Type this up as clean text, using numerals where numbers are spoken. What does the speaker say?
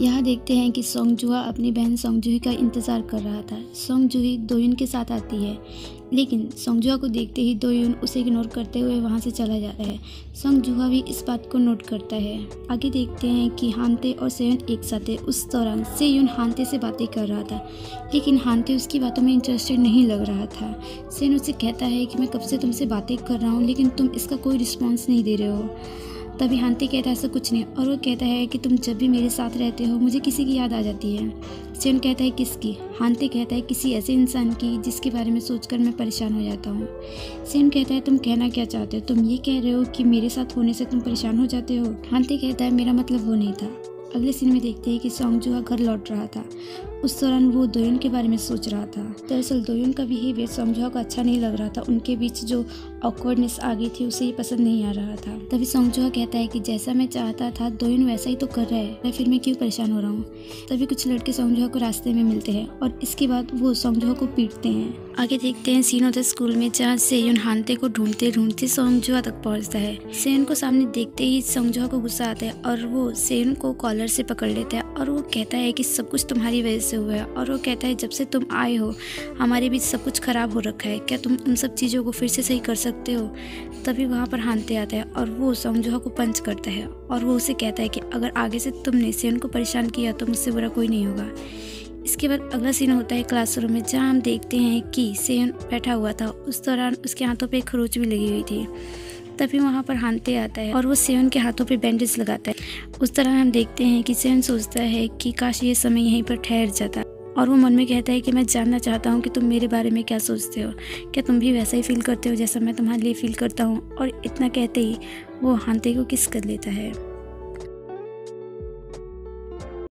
यहाँ देखते हैं कि सोंगजुहा अपनी बहन सोंगजुही का इंतज़ार कर रहा था। सोंगजुही दोयुन के साथ आती है, लेकिन सोंगजुहा को देखते ही दोयुन उसे इग्नोर करते हुए वहाँ से चला जाता है। सोंगजुहा भी इस बात को नोट करता है। आगे देखते हैं कि हानते और सेयुन एक साथ है। उस दौरान सेयुन हानते से बातें कर रहा था, लेकिन हानते उसकी बातों में इंटरेस्टेड नहीं लग रहा था। सेयुन उससे कहता है कि मैं कब से तुमसे बातें कर रहा हूँ, लेकिन तुम इसका कोई रिस्पॉन्स नहीं दे रहे हो। तभी हानते कहता है ऐसा कुछ नहीं, और वो कहता है कि तुम जब भी मेरे साथ रहते हो मुझे किसी की याद आ जाती है। सेयुन कहता है किसकी? हानते कहता है किसी ऐसे इंसान की जिसके बारे में सोचकर मैं परेशान हो जाता हूँ। सेयुन कहता है तुम कहना क्या चाहते हो? तुम ये कह रहे हो कि मेरे साथ होने से तुम परेशान हो जाते हो? हानते कहता है मेरा मतलब वो नहीं था। अगले सीन में देखते हैं कि सोंगजुहा घर लौट रहा था। उस दौरान वो दोयुन के बारे में सोच रहा था। दरअसल दोयुन का बिहेवियर सोंगजुहा को अच्छा नहीं लग रहा था। उनके बीच जो ऑकवर्डनेस आ गई थी उसे ये पसंद नहीं आ रहा था। तभी सोंगजुहा कहता है कि जैसा मैं चाहता था दोयुन वैसा ही तो कर रहा है, फिर मैं क्यों परेशान हो रहा हूँ। तभी कुछ लड़के सोंगजुहा को रास्ते में मिलते हैं और इसके बाद वो सोंगजुहा को पीटते हैं। आगे देखते हैं सीन होता है स्कूल में, जहाँ सेयुन हानते को ढूंढते ढूंढते सोंगजुहा तक पहुँचता है। सेयुन को सामने देखते ही सोंगजुहा को गुस्सा आता है और वो सेयुन को कॉलर से पकड़ लेता है और वो कहता है कि सब कुछ तुम्हारी वजह से हुआ है। और वो कहता है जब से तुम आए हो हमारे बीच सब कुछ खराब हो रखा है, क्या तुम उन सब चीज़ों को फिर से सही कर सकते हो। तभी वहाँ पर हानते आता है और वो सोंगजुहा को पंच करता है और वो उसे कहता है कि अगर आगे से तुमने सेयुन को परेशान किया तो मुझसे बुरा कोई नहीं होगा। इसके बाद अगला सीन होता है क्लासरूम में, जहाँ हम देखते हैं कि सेयुन बैठा हुआ था। उस दौरान उसके हाथों पे एक खरोच भी लगी हुई थी। तभी वहाँ पर हानते आता है और वो सेयुन के हाथों पे बैंडेज लगाता है। उस दौरान हम देखते हैं कि सेयुन सोचता है कि काश ये समय यहीं पर ठहर जाता, और वो मन में कहता है कि मैं जानना चाहता हूँ कि तुम मेरे बारे में क्या सोचते हो, क्या तुम भी वैसा ही फील करते हो जैसा मैं तुम्हारे लिए फील करता हूँ। और इतना कहते ही वो हानते को किस कर लेता है।